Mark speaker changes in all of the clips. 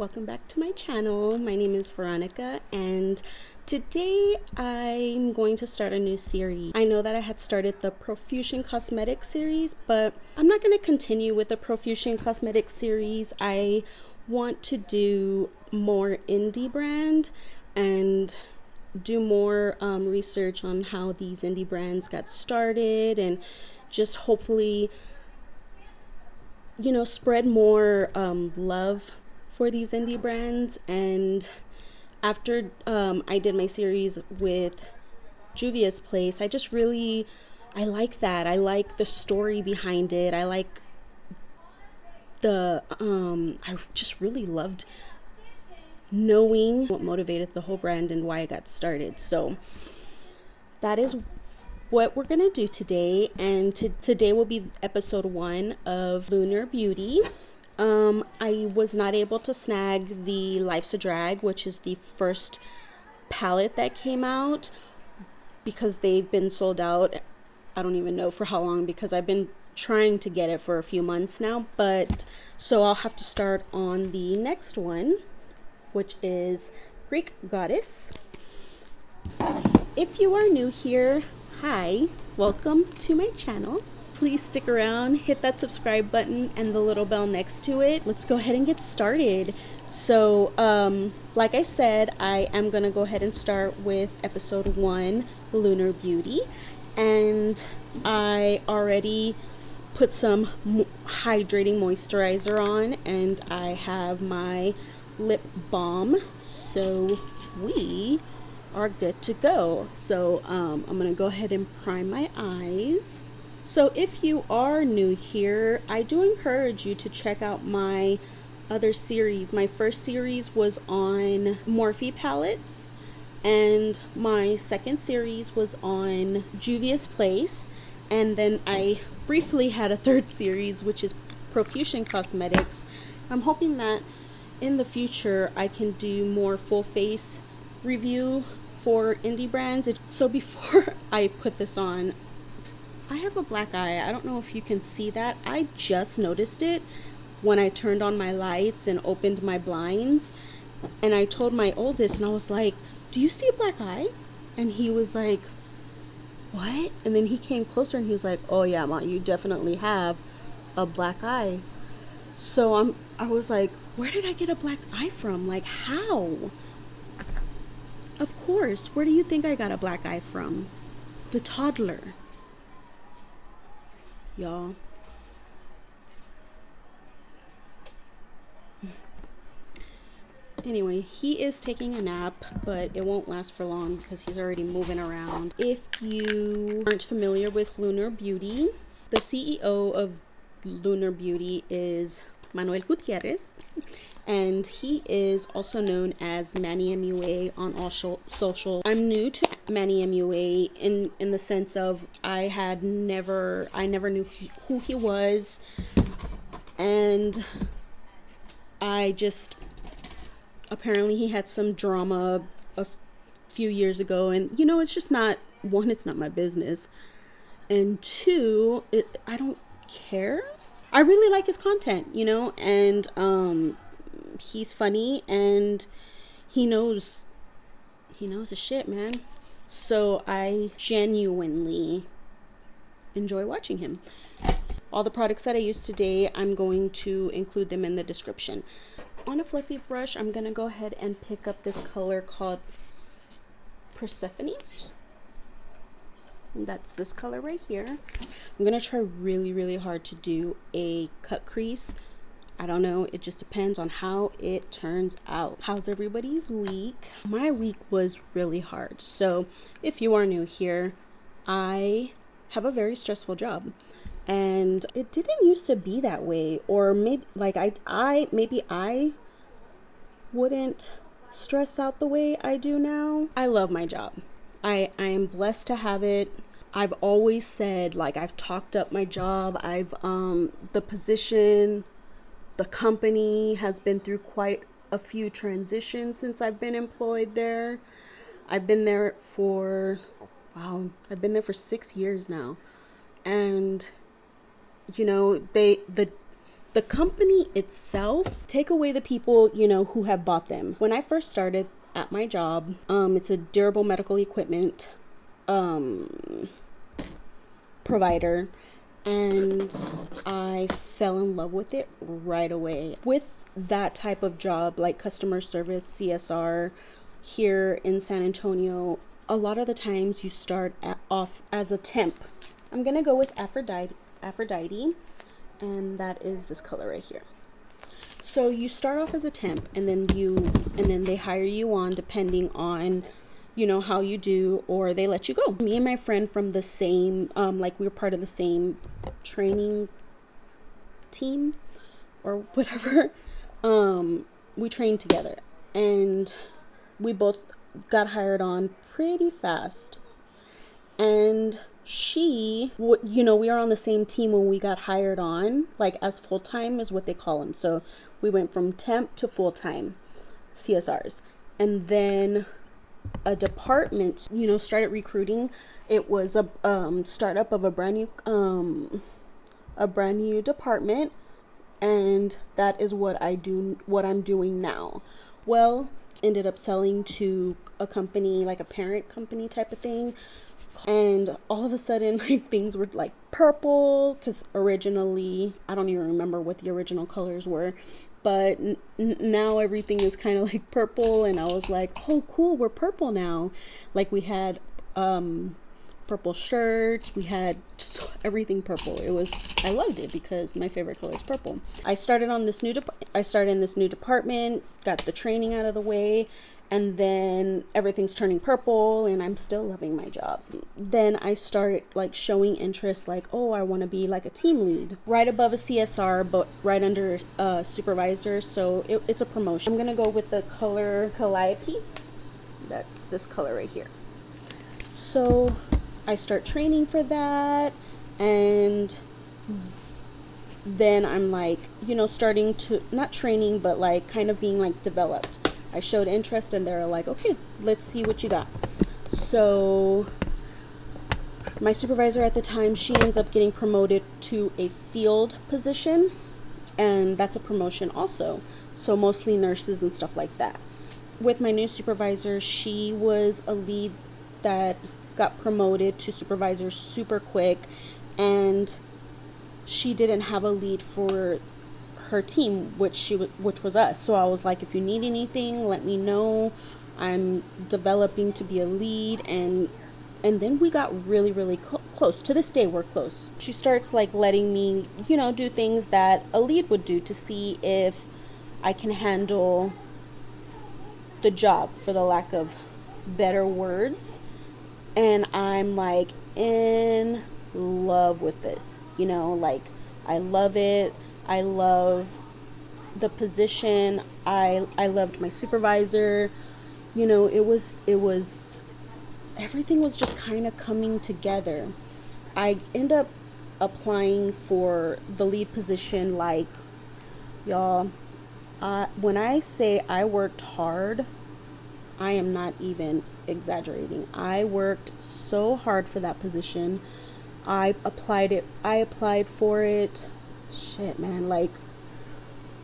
Speaker 1: welcome back to my channel. My name is Veronica, and today I'm going to start a new series. I know that I had started the Profusion Cosmetics series, but I'm not going to continue with the Profusion Cosmetics series. I want to do more indie brand and do more research on how these indie brands got started, and just hopefully, you know, spread more love for these indie brands. And after I did my series with Juvia's Place, I like that. I like the story behind it. I like the I just really loved knowing what motivated the whole brand and why it got started. So that is what we're gonna do today, and today will be episode 1 of Lunar Beauty. I was not able to snag the Life's a Drag, which is the first palette that came out, because they've been sold out. I don't even know for how long, because I've been trying to get it for a few months now, but so I'll have to start on the next one, which is Greek Goddess. If you are new here, hi, welcome to my channel. Please stick around, hit that subscribe button and the little bell next to it. Let's go ahead and get started. So, like I said, I am gonna go ahead and start with episode 1, Lunar Beauty. And I already put some hydrating moisturizer on, and I have my lip balm. So we are good to go. So I'm gonna go ahead and prime my eyes. So if you are new here, I do encourage you to check out my other series. My first series was on Morphe palettes, and my second series was on Juvia's Place, and then I briefly had a third series, which is Profusion Cosmetics. I'm hoping that in the future I can do more full face review for indie brands. So before I put this on, I have a black eye. I don't know if you can see that. I just noticed it when I turned on my lights and opened my blinds, and I told my oldest, and I was like, do you see a black eye? And he was like, what? And then he came closer and he was like, oh yeah, Ma, you definitely have a black eye. So I was like, where did I get a black eye from? Like, how? Of course, where do you think I got a black eye from? The toddler. Y'all. Anyway, he is taking a nap, but it won't last for long because he's already moving around. If you aren't familiar with Lunar Beauty, the CEO of Lunar Beauty is Manuel Gutierrez, and he is also known as Manny MUA on all social. I'm new to Manny MUA in the sense of I never knew who he was, and I just, apparently he had some drama a few years ago, and you know, it's just not, one, it's not my business, and two, I don't care. I really like his content, you know, and he's funny, and he knows his shit, man. So I genuinely enjoy watching him. All the products that I use today, I'm going to include them in the description. On a fluffy brush, I'm gonna go ahead and pick up this color called Persephone. That's this color right here. I'm gonna try really hard to do a cut crease. I don't know, it just depends on how it turns out. How's everybody's week? My week was really hard. So if you are new here, I have a very stressful job, and it didn't used to be that way. Or maybe like maybe I wouldn't stress out the way I do now. I love my job. I am blessed to have it. I've always said, like, I've talked up my job. I've the position, the company has been through quite a few transitions since I've been employed there. I've been there for 6 years now. And you know, the The company itself, take away the people, you know, who have bought them. When I first started at my job, it's a durable medical equipment provider, and I fell in love with it right away. With that type of job, like customer service, CSR, here in San Antonio, a lot of the times you start off as a temp. I'm gonna go with Aphrodite, and that is this color right here. So you start off as a temp, and then they hire you on depending on, you know, how you do, or they let you go. Me and my friend from the same, like we were part of the same training team or whatever. We trained together, and we both got hired on pretty fast. And she, you know, we are on the same team when we got hired on, like as full-time is what they call them. So we went from temp to full-time CSRs. And then a department, you know, started recruiting. It was a startup of a brand new department, and that is what I'm doing now. Well, ended up selling to a company, like a parent company type of thing, and all of a sudden, like, things were like purple, because originally, I don't even remember what the original colors were, but now everything is kind of like purple, and I was like, oh cool, we're purple now. Like, we had purple shirts, we had everything purple. I loved it because my favorite color is purple. I started in this new department, got the training out of the way, and then everything's turning purple, and I'm still loving my job. Then I started like showing interest, like, oh, I want to be like a team lead, right above a CSR, but right under a supervisor. So it's a promotion. I'm gonna go with the color Calliope. That's this color right here. So I start training for that, and then I'm like, you know, starting to, not training, but like kind of being like developed. I showed interest, and they're like, okay, let's see what you got. So my supervisor at the time, she ends up getting promoted to a field position, and that's a promotion also. So mostly nurses and stuff like that. With my new supervisor, she was a lead that got promoted to supervisor super quick, and she didn't have a lead for her team, which was us. So I was like, if you need anything, let me know. I'm developing to be a lead, and then we got really, really close. To this day, we're close. She starts like letting me, you know, do things that a lead would do to see if I can handle the job, for the lack of better words. And I'm like in love with this, you know, like I love it. I love the position. I loved my supervisor. You know, it was everything was just kind of coming together. I end up applying for the lead position, like, y'all, when I say I worked hard, I am not even exaggerating. I worked so hard for that position. I applied for it. Shit, man, like,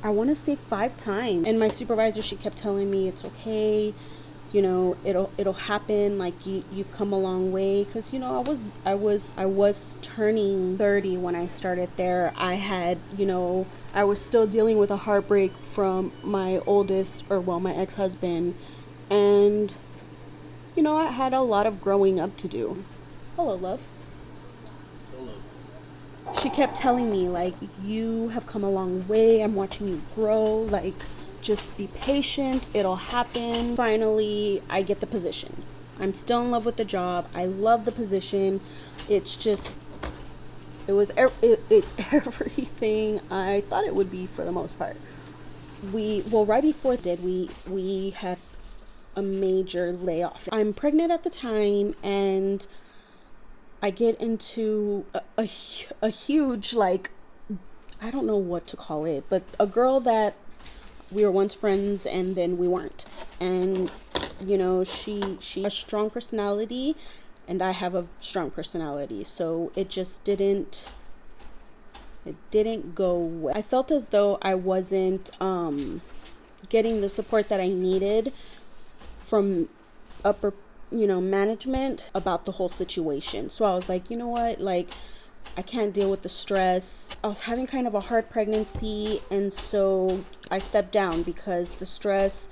Speaker 1: I want to say 5 times. And my supervisor, she kept telling me it's okay, you know, it'll happen, like you've come a long way. Because, you know, I was turning 30 when I started there. I had, you know, I was still dealing with a heartbreak from my my ex-husband, and, you know, I had a lot of growing up to do. Hello, love. She kept telling me, like, you have come a long way. I'm watching you grow. Like, just be patient. It'll happen. Finally, I get the position. I'm still in love with the job. I love the position. It's just, it's everything I thought it would be for the most part. Right before we had a major layoff. I'm pregnant at the time, and I get into a huge, like, I don't know what to call it, but a girl that we were once friends and then we weren't. And, you know, she has a strong personality, and I have a strong personality. So it just didn't It didn't go well. I felt as though I wasn't getting the support that I needed from upper, management about the whole situation. So I was like, you know what, like, I can't deal with the stress. I was having kind of a hard pregnancy, and so I stepped down because the stress.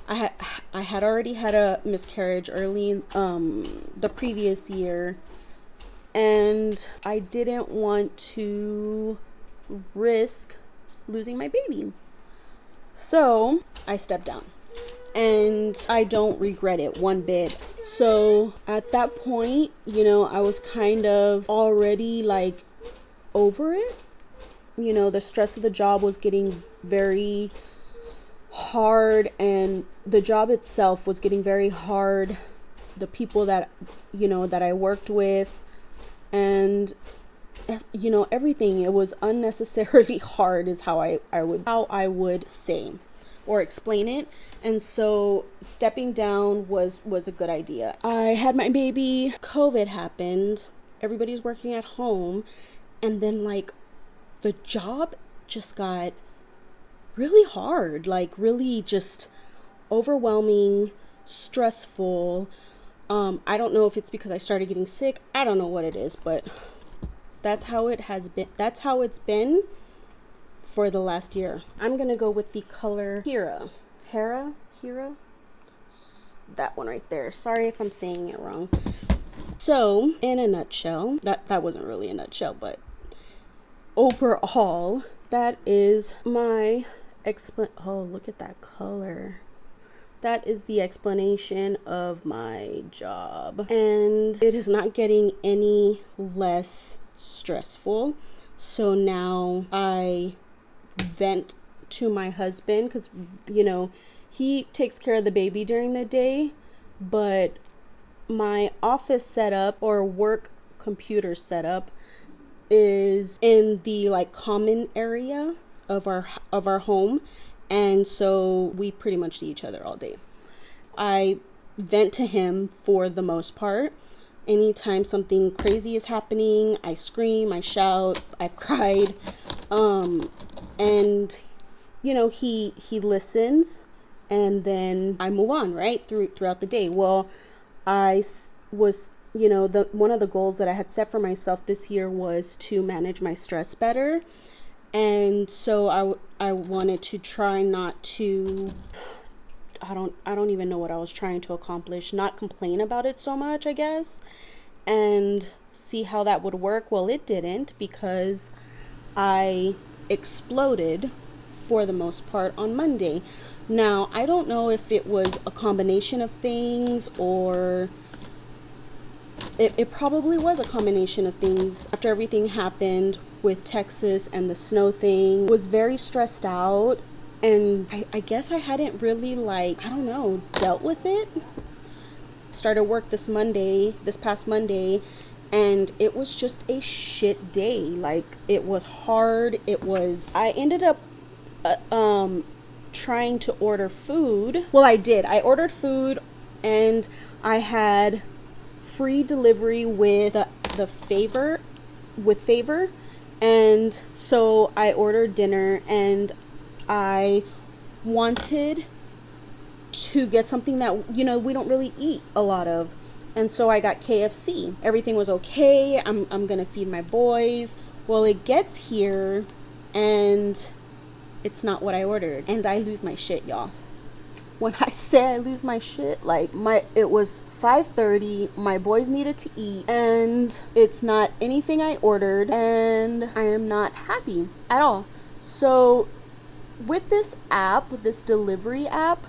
Speaker 1: I had already had a miscarriage early the previous year, and I didn't want to risk losing my baby. So I stepped down, and I don't regret it one bit. So at that point, I was kind of already like over it. The stress of the job was getting very hard, and the job itself was getting very hard. The people that that I worked with, and everything, it was unnecessarily hard is how I would say or explain it. And so stepping down was a good idea. I had my baby, COVID happened, everybody's working at home, and then like the job just got really hard, like really just overwhelming, stressful. I don't know if it's because I started getting sick. I don't know what it is, but that's how it has been. That's how it's been for the last year. I'm gonna go with the color Hera, that one right there. Sorry if I'm saying it wrong. So in a nutshell, that wasn't really a nutshell, but overall, that is my oh, look at that color. That is the explanation of my job, and it is not getting any less stressful. So now I vent to my husband, because he takes care of the baby during the day, but my office setup or work computer setup is in the like common area of our home, and so we pretty much see each other all day. I vent to him for the most part. Anytime something crazy is happening, I scream, I shout, I've cried, and he listens, and then I move on right throughout the day. Well, I was one of the goals that I had set for myself this year was to manage my stress better. And so I wanted to try not to, I don't even know what I was trying to accomplish, not complain about it so much, I guess, and see how that would work. Well, it didn't, because I exploded for the most part on Monday. Now, I don't know if it was a combination of things, or it probably was a combination of things. After everything happened with Texas and the snow thing, was very stressed out, and I guess I hadn't really dealt with it. Started work this past Monday, and it was just a shit day. Like, it was hard. I ended up trying to order food. Well, I did. I ordered food, and I had free delivery with the favor, and so I ordered dinner, and I wanted to get something that we don't really eat a lot of, and so I got KFC. Everything was okay. I'm gonna feed my boys. Well, it gets here, and it's not what I ordered, and I lose my shit, y'all. When I say I lose my shit, like, it was 5:30, my boys needed to eat, and it's not anything I ordered, and I am not happy at all. So with this delivery app,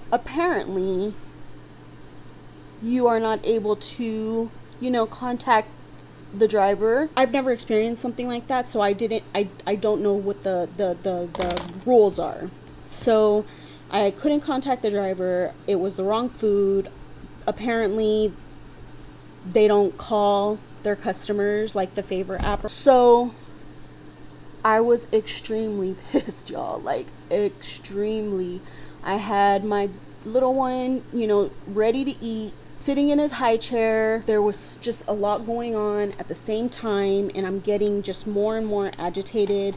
Speaker 1: apparently you are not able to, contact the driver. I've never experienced something like that, so I don't know what the rules are. So I couldn't contact the driver. It was the wrong food. Apparently they don't call their customers like the Favor app. So I was extremely pissed, y'all. Like, extremely. I had my little one, ready to eat, sitting in his high chair. There was just a lot going on at the same time, and I'm getting just more and more agitated.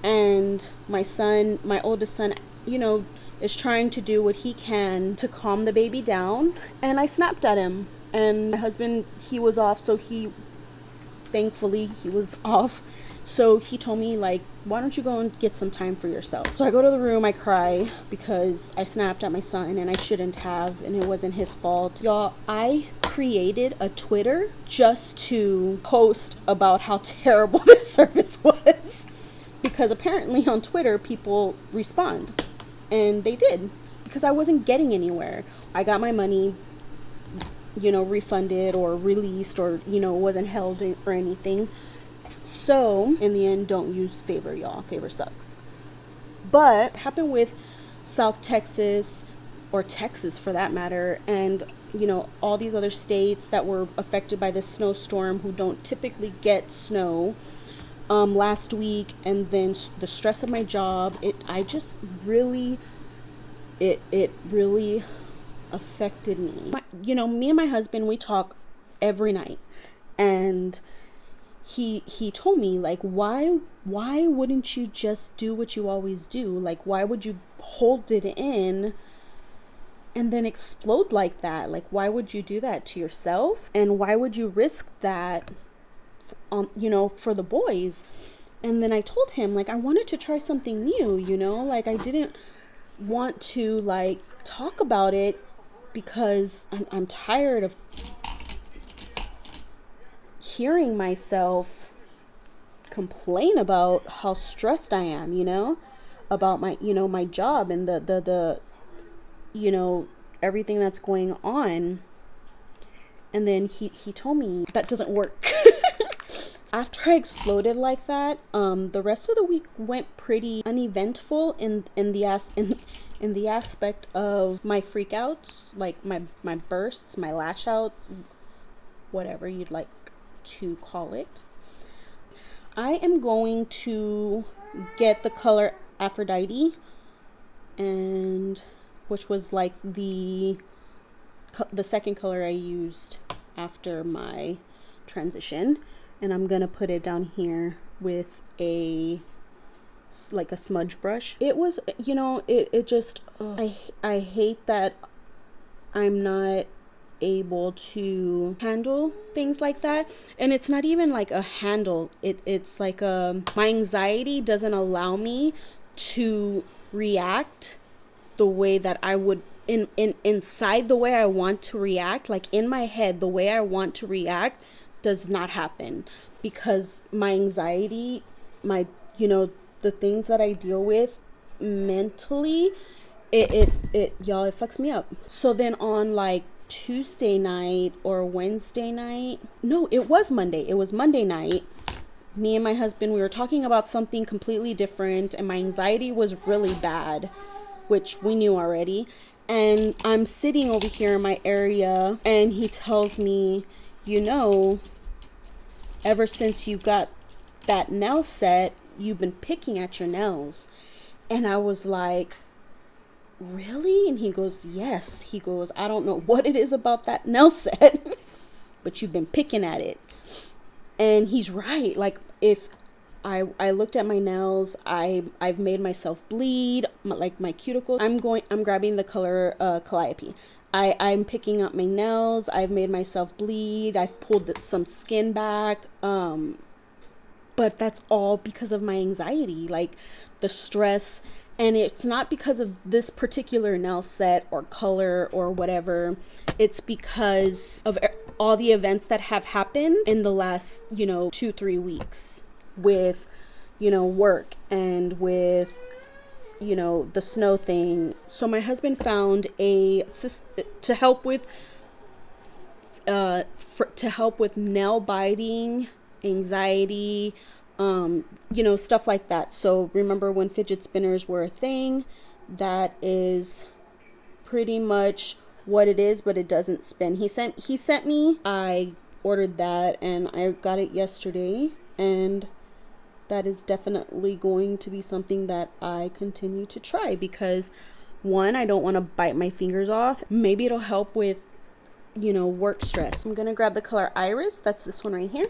Speaker 1: And my son, my oldest son, you know, is trying to do what he can to calm the baby down. And I snapped at him. And my husband, he was off, so thankfully he was off. So he told me, like, why don't you go and get some time for yourself? So I go to the room, I cry because I snapped at my son and I shouldn't have, and it wasn't his fault. Y'all, I created a Twitter just to post about how terrible this service was. Because apparently on Twitter, people respond. And they did. Because I wasn't getting anywhere. I got my money, you know, refunded or released, or, you know, wasn't held or anything. So in the end, don't use Favor, y'all. Favor sucks. But it happened with South Texas, or Texas for that matter, and, you know, all these other states that were affected by this snowstorm who don't typically get snow last week. And then the stress of my job, it really affected me. You know, me and my husband, we talk every night, and he told me, like, why wouldn't you just do what you always do? Like, why would you hold it in and then explode like that? Like, why would you do that to yourself? And why would you risk that, you know, for the boys? And then I told him, like, I wanted to try something new, you know, like, I didn't want to, like, talk about it because I'm tired of hearing myself complain about how stressed I am, you know, about my, you know, my job and the you know, everything that's going on. And then he told me that doesn't work. After I exploded like that, the rest of the week went pretty uneventful in the aspect of my freakouts, like my bursts, my lash out, whatever you'd like to call it. I am going to get the color Aphrodite, and which was like the second color I used after my transition, and I'm gonna put it down here with like a smudge brush. It was, you know, it just I hate that I'm not able to handle things like that. And it's not even like a handle, it's like my anxiety doesn't allow me to react the way that I would inside, the way I want to react. Like in my head, the way I want to react does not happen, because my anxiety, my, you know, the things that I deal with mentally, it y'all, it fucks me up. So then on like Tuesday night or Wednesday night, no, it was Monday night, me and my husband, we were talking about something completely different, and my anxiety was really bad, which we knew already. And I'm sitting over here in my area, and he tells me, you know, ever since you got that nail set, you've been picking at your nails. And I was like, really? And he goes, yes. He goes, I don't know what it is about that nail set, but you've been picking at it. And he's right. Like, if I looked at my nails, I've made myself bleed, like my cuticle. I'm grabbing the color Calliope. I'm picking up my nails. I've made myself bleed. I've pulled some skin back. But that's all because of my anxiety, like the stress. And it's not because of this particular nail set or color or whatever. It's because of all the events that have happened in the last, you know, 2-3 weeks with, you know, work and with, you know, the snow thing. So my husband found to help with nail biting, anxiety, you know, stuff like that. So remember when fidget spinners were a thing? That is pretty much what it is, but it doesn't spin. He sent me, I ordered that and I got it yesterday, and that is definitely going to be something that I continue to try, because one, I don't want to bite my fingers off. Maybe it'll help with you know, work stress. I'm gonna grab the color Iris. That's this one right here.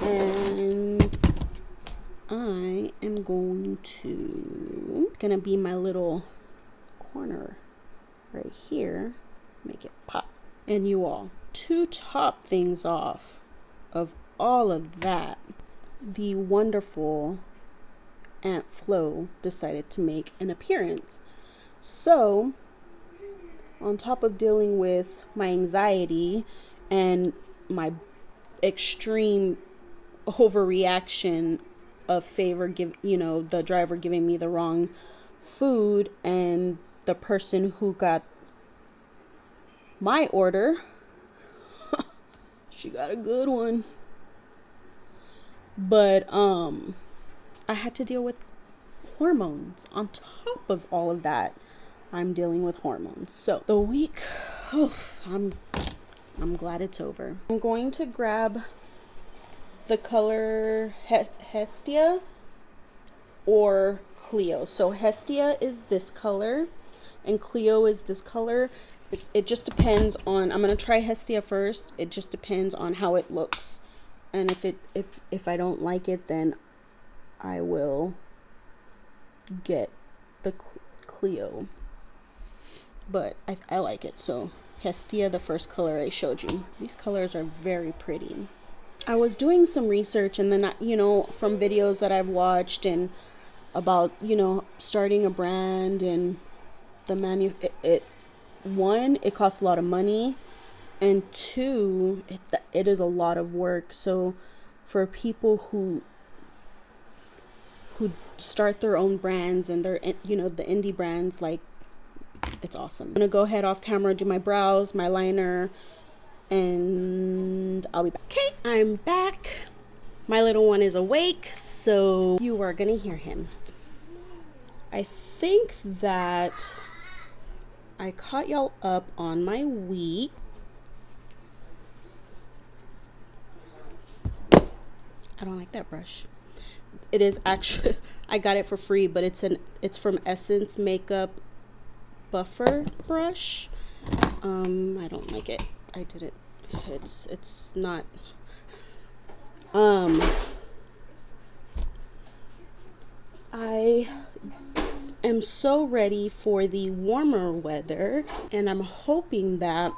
Speaker 1: And I am gonna be my little corner right here. Make it pop. And you all, to top things off of all of that, the wonderful Aunt Flo decided to make an appearance. So, on top of dealing with my anxiety and my extreme overreaction of the driver giving me the wrong food and the person who got my order, she got a good one. But I had to deal with hormones. On top of all of that, I'm dealing with hormones. So the week, I'm glad it's over. I'm going to grab the color Hestia or Clio. So Hestia is this color and Clio is this color. It just depends on, I'm going to try Hestia first. It just depends on how it looks. And if I don't like it, then I will get the Clio. But I like it. So Hestia, the first color I showed you. These colors are very pretty. I was doing some research, and then, you know, from videos that I've watched and about, you know, starting a brand and the one, it costs a lot of money, and two, it is a lot of work. So for people who start their own brands and they're, you know, the indie brands, like, it's awesome. I'm gonna go ahead off camera, do my brows, my liner, and I'll be back. Okay, I'm back. My little one is awake, so you are gonna hear him. I think that I caught y'all up on my week. I don't like that brush. It is actually, I got it for free, but it's from Essence Makeup Buffer brush. I don't like it. I did it. It's not. I am so ready for the warmer weather, and I'm hoping that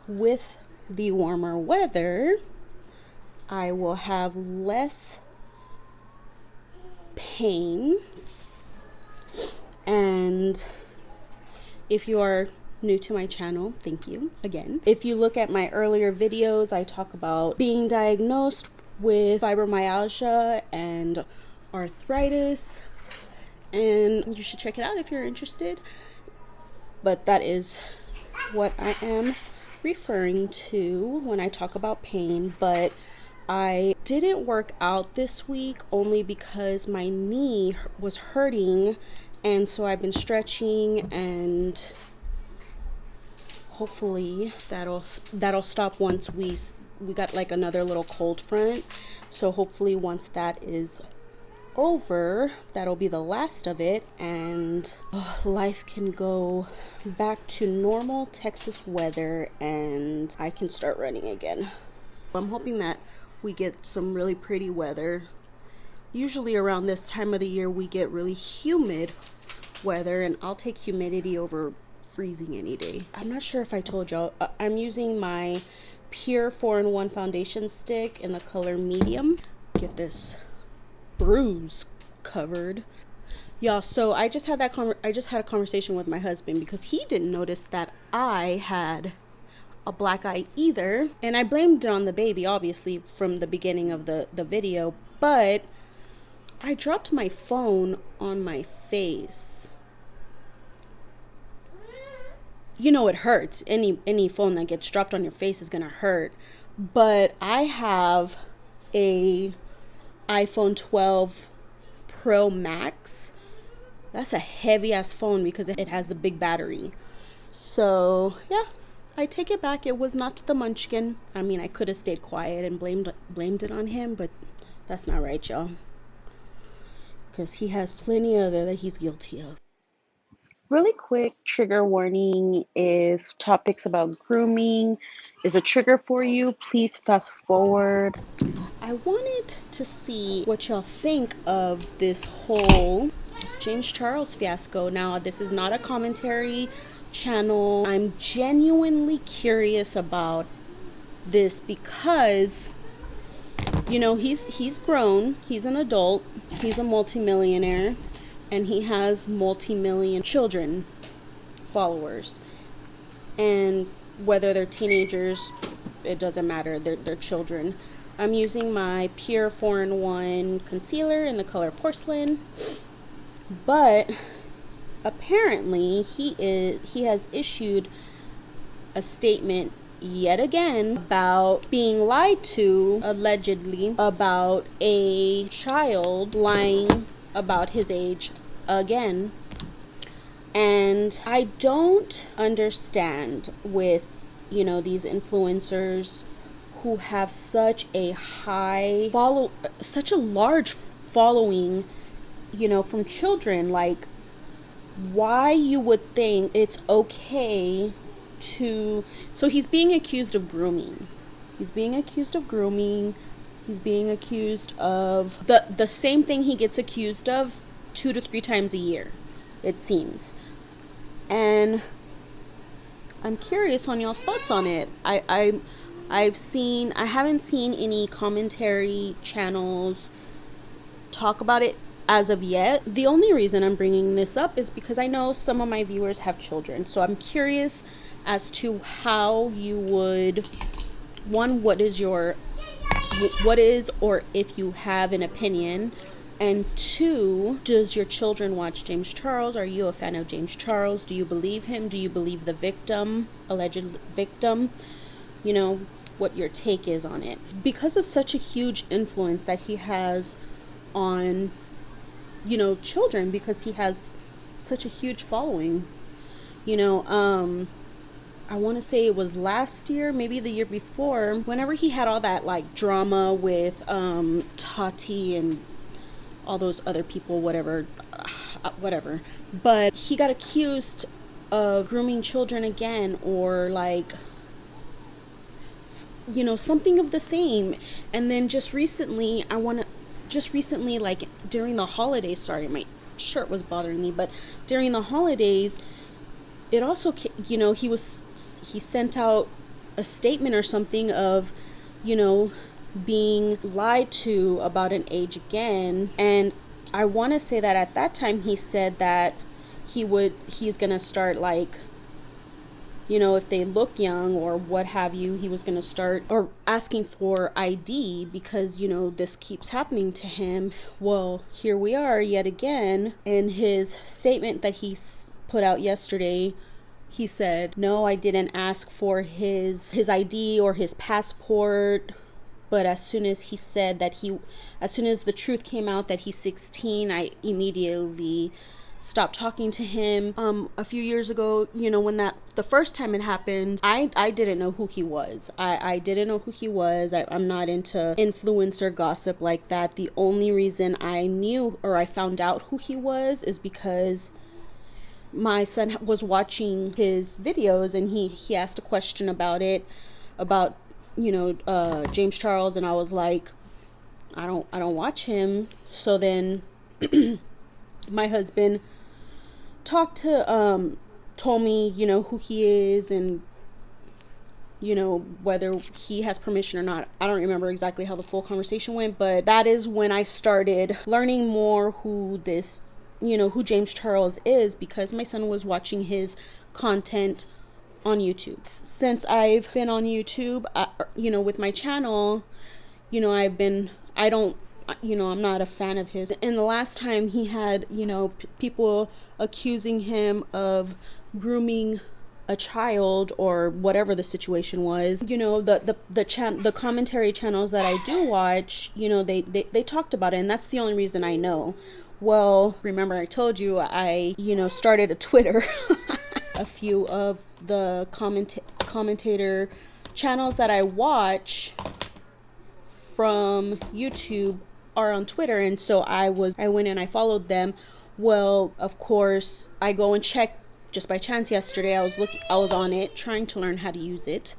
Speaker 1: with the warmer weather, I will have less pain. And if you are new to my channel, thank you again. If you look at my earlier videos, I talk about being diagnosed with fibromyalgia and arthritis, and you should check it out if you're interested. But that is what I am referring to when I talk about pain. But I didn't work out this week only because my knee was hurting, and so I've been stretching, and hopefully that'll stop once we got like another little cold front. So hopefully once that is over, that'll be the last of it, and life can go back to normal Texas weather and I can start running again. I'm hoping that we get some really pretty weather. Usually around this time of the year we get really humid weather, and I'll take humidity over freezing any day. I'm not sure if I told y'all, I'm using my Pure 4-in-1 foundation stick in the color medium. Get this bruise covered, y'all. So I just had a conversation with my husband because he didn't notice that I had a black eye either, and I blamed it on the baby, obviously, from the beginning of the video. But I dropped my phone on my face. You know, it hurts. Any phone that gets dropped on your face is gonna hurt. But I have a iPhone 12 Pro Max. That's a heavy ass phone because it has a big battery. So yeah, I take it back. It was not the munchkin. I mean, I could have stayed quiet and blamed it on him, but that's not right, y'all, because he has plenty other that he's guilty of. Really quick trigger warning: if topics about grooming is a trigger for you, please fast forward. I wanted to see what y'all think of this whole James Charles fiasco. Now, this is not a commentary channel. I'm genuinely curious about this because, you know, he's grown, he's an adult, he's a multimillionaire, and he has multi-million children followers. And whether they're teenagers, it doesn't matter, they're children. I'm using my Pure 4-in-1 concealer in the color Porcelain, but apparently he has issued a statement yet again about being lied to, allegedly, about a child lying about his age again. And I don't understand with, you know, these influencers who have such a such a large following, you know, from children, like why you would think it's okay to, so he's being accused of grooming. He's being accused of the same thing he gets accused of 2 to 3 times a year, it seems. And I'm curious on y'all's thoughts on it. I haven't seen any commentary channels talk about it as of yet. The only reason I'm bringing this up is because I know some of my viewers have children. So I'm curious as to how you would, one, what is, or if you have an opinion, and 2, does your children watch James Charles? Are you a fan of James Charles? Do you believe him? Do you believe the victim, alleged victim? You know, what your take is on it. Because of such a huge influence that he has on, you know, children, because he has such a huge following. You know, I want to say it was last year, maybe the year before, whenever he had all that like drama with Tati and all those other people, whatever. But he got accused of grooming children again, or like, you know, something of the same. And then just recently, like during the holidays, sorry, my shirt was bothering me, but during the holidays, it also, you know, he sent out a statement or something of, you know, being lied to about an age again. And I want to say that at that time he said that he's gonna start, like, you know, if they look young or what have you, he was gonna start or asking for ID because, you know, this keeps happening to him. Well, here we are yet again. In his statement that he put out yesterday, he said, no, I didn't ask for his ID or his passport. But as soon as he said that as soon as the truth came out that he's 16, I immediately stopped talking to him. A few years ago, you know, when the first time it happened, I didn't know who he was. I didn't know who he was. I'm not into influencer gossip like that. The only reason I knew or I found out who he was is because my son was watching his videos and he asked a question about it, about, you know, James Charles, and I was like, I don't watch him. So then my husband told me, you know, who he is and, you know, whether he has permission or not. I don't remember exactly how the full conversation went, but that is when I started learning more who James Charles is, because my son was watching his content on YouTube. Since I've been on YouTube, you know, with my channel, you know, I'm not a fan of his. And the last time he had, you know, people accusing him of grooming a child or whatever the situation was, you know, the commentary channels that I do watch, you know, they talked about it, and that's the only reason I know. Well, remember I told you I, you know, started a Twitter. A few of the commentator channels that I watch from YouTube are on Twitter, and so I went and I followed them. Well, of course, I go and check just by chance yesterday, I was on it trying to learn how to use it,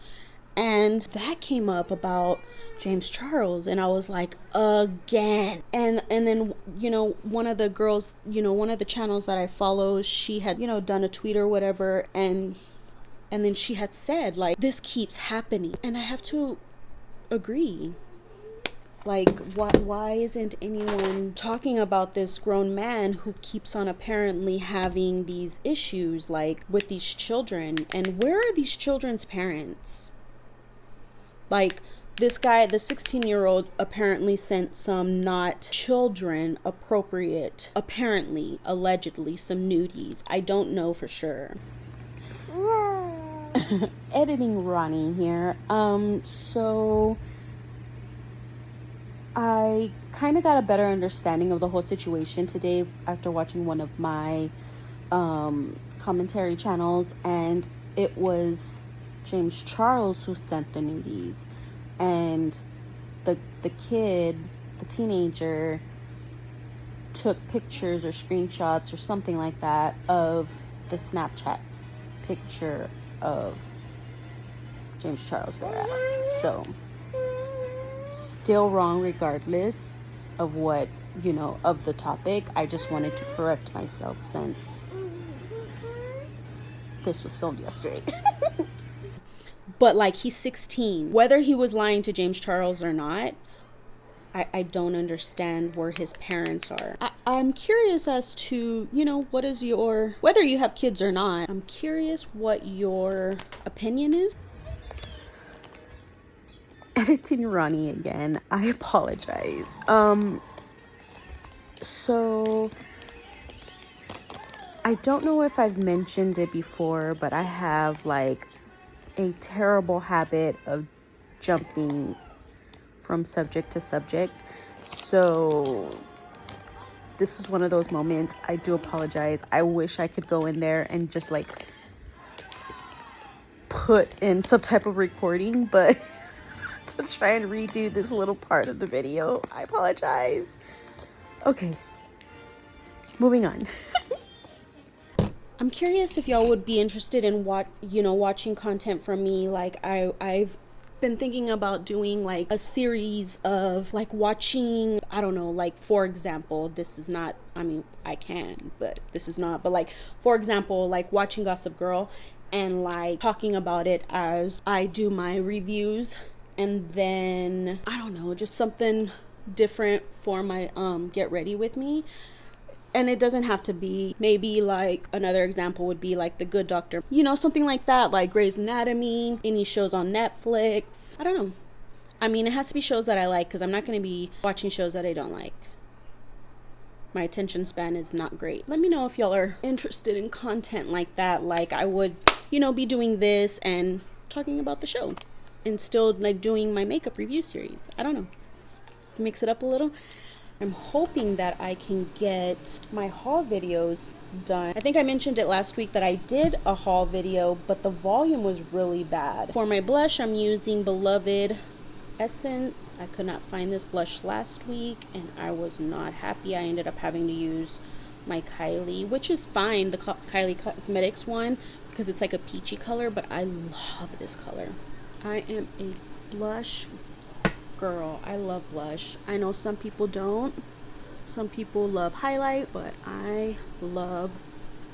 Speaker 1: and that came up about James Charles, and I was like, again. And then, you know, one of the girls, you know, one of the channels that I follow, she had, you know, done a tweet or whatever, and then she had said, like, this keeps happening. And I have to agree. Like, why isn't anyone talking about this grown man who keeps on apparently having these issues, like, with these children? And where are these children's parents? Like, this guy, the 16-year-old, apparently sent some not children appropriate, apparently, allegedly, some nudies. I don't know for sure. Editing Ronnie here. So I kind of got a better understanding of the whole situation today after watching one of my commentary channels, and it was James Charles who sent the nudies, and the kid, the teenager, took pictures or screenshots or something like that of the Snapchat picture of James Charles' bare ass. So still wrong regardless of what, you know, of the topic. I just wanted to correct myself since this was filmed yesterday. But like, he's 16. Whether he was lying to James Charles or not, I don't understand where his parents are. I'm curious as to, you know, what is your, whether you have kids or not, I'm curious what your opinion is. Editing Ronnie again. I apologize. So I don't know if I've mentioned it before, but I have like a terrible habit of jumping from subject to subject. So this is one of those moments. I do apologize. I wish I could go in there and just like put in some type of recording, but to try and redo this little part of the video, I apologize. Okay, moving on. I'm curious if y'all would be interested in watching content from me. Like I've been thinking about doing like a series of like watching, I don't know, like for example, this is not, I mean, I can, but this is not, but like for example, like watching Gossip Girl and like talking about it as I do my reviews, and then I don't know, just something different for my get ready with me. And it doesn't have to be, maybe like another example would be like The Good Doctor, you know, something like that, like Grey's Anatomy, any shows on Netflix. I don't know. I mean, it has to be shows that I like, because I'm not going to be watching shows that I don't like. My attention span is not great. Let me know if y'all are interested in content like that. Like I would, you know, be doing this and talking about the show and still like doing my makeup review series. I don't know. Mix it up a little. I'm hoping that I can get my haul videos done. I think I mentioned it last week that I did a haul video, but the volume was really bad. For my blush, I'm using Beloved Essence. I could not find this blush last week, and I was not happy. I ended up having to use my Kylie, which is fine, the Kylie Cosmetics one, because it's like a peachy color, but I love this color. I am a blush girl. I love blush. I know some people don't. Some people love highlight, but I love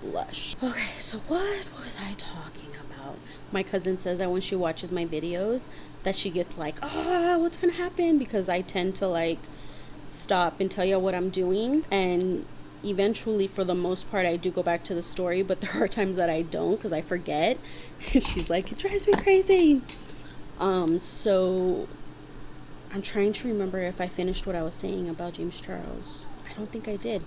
Speaker 1: blush. Okay, so what was I talking about? My cousin says that when she watches my videos that she gets like, what's gonna happen? Because I tend to like stop and tell you what I'm doing, and eventually for the most part I do go back to the story, but there are times that I don't because I forget. And she's like, it drives me crazy. So I'm trying to remember if I finished what I was saying about James Charles. I don't think I did.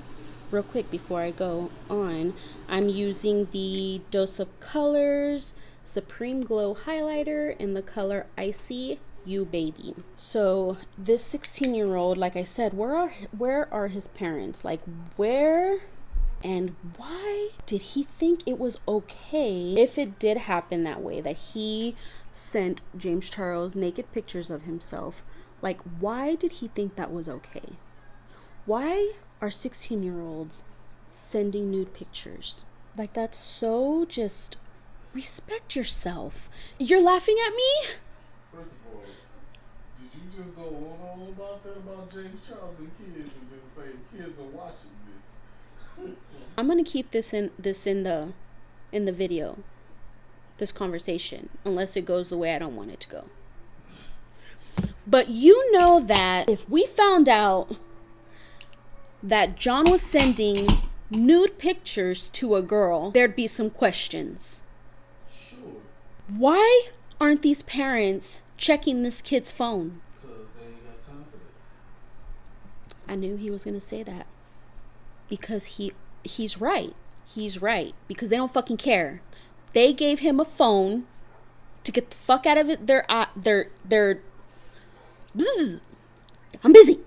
Speaker 1: Real quick before I go on, I'm using the Dose of Colors Supreme Glow Highlighter in the color Icy You Baby. So this 16-year-old, like I said, where are his parents? Like, where and why did he think it was okay if it did happen that way, that he sent James Charles naked pictures of himself? Like, why did he think that was okay? Why are 16-year-olds sending nude pictures? Like, that's so just respect yourself. You're laughing at me?
Speaker 2: First of all, did you just go on all about that about James Charles and kids and just say kids are watching this?
Speaker 1: I'm gonna keep this in the video, this conversation, unless it goes the way I don't want it to go. But you know that if we found out that John was sending nude pictures to a girl, there'd be some questions.
Speaker 2: Sure.
Speaker 1: Why aren't these parents checking this kid's phone?
Speaker 2: Because they ain't got time for that.
Speaker 1: I knew he was gonna say that. Because he's right. He's right. Because they don't fucking care. They gave him a phone to get the fuck out of it. Their bzzz. I'm busy.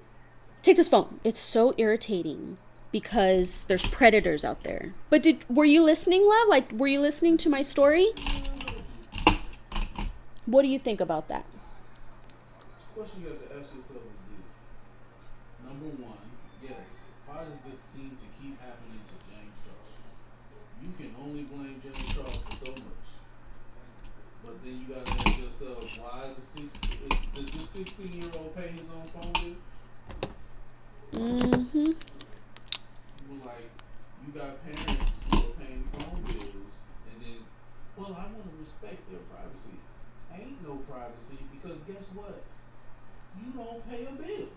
Speaker 1: Take this phone. It's so irritating because there's predators out there. But were you listening, love? Like, were you listening to my story? What do you think about that?
Speaker 2: The question you have to ask yourself is this. Number one, yes, why does this seem to keep happening to James Charles? You can only blame James Charles for so much. But then you gotta ask yourself, why is does this 16-year-old pay his own phone bill?
Speaker 1: Mm-hmm.
Speaker 2: Like, you got parents who are paying phone bills, and then, well, I want to respect their privacy. Ain't no privacy, because guess what? You don't pay a bill.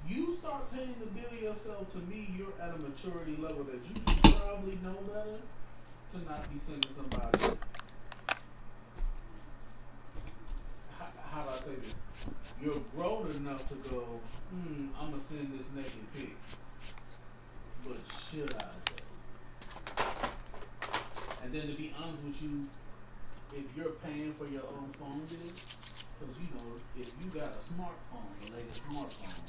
Speaker 2: You start paying the bill yourself. To me, you're at a maturity level that you should probably know better to not be sending somebody. How do I say this? You're grown enough to go, I'm going to send this naked pic. But should I though? And then to be honest with you, if you're paying for your own phone bill, because you know, if you got a smartphone, the latest smartphone,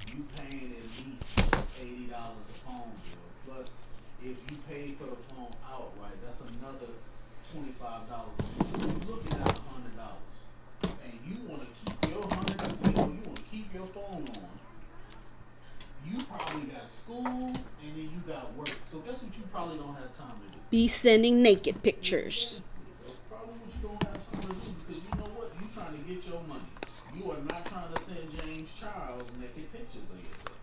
Speaker 2: you paying at least $80 a phone bill. Plus, if you pay for the phone outright, that's another $25. So you're looking at $100. And you want to keep your you want to keep your phone on. You probably got school and then you got work. So guess what you probably don't have time to do?
Speaker 1: Be sending naked pictures.
Speaker 2: That's probably what you don't have time to do, because you know what? You're trying to get your money. You are not trying to send James Charles naked pictures of yourself.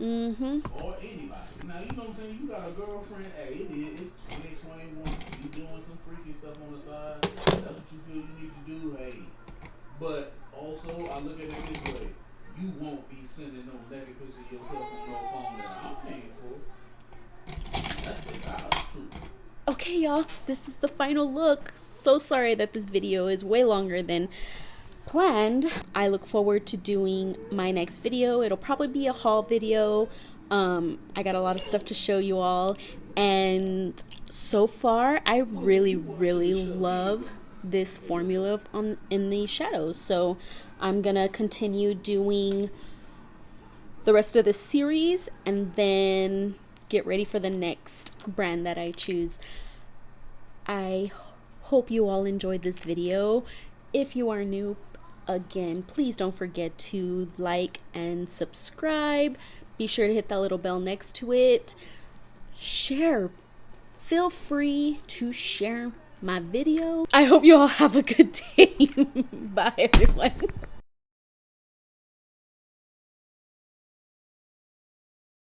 Speaker 1: Mm-hmm.
Speaker 2: Or anybody. Now, you know what I'm saying? You got a girlfriend. Hey, it's 2021. You doing some freaky stuff on the side. That's what you feel you need to do. Hey. But also, I look at it this way. You won't be sending no naked pictures of yourself on your phone that I'm paying for. That's the God's truth.
Speaker 1: Okay, y'all. This is the final look. So sorry that this video is way longer than planned. I look forward to doing my next video. It'll probably be a haul video. I got a lot of stuff to show you all. And so far, I really love this formula in the shadows. So I'm gonna continue doing the rest of the series and then get ready for the next brand that I choose. I hope you all enjoyed this video. If you are new, again, please don't forget to like and subscribe. Be sure to hit that little bell next to it. Share. Feel free to share my video. I hope you all have a good day. Bye, everyone.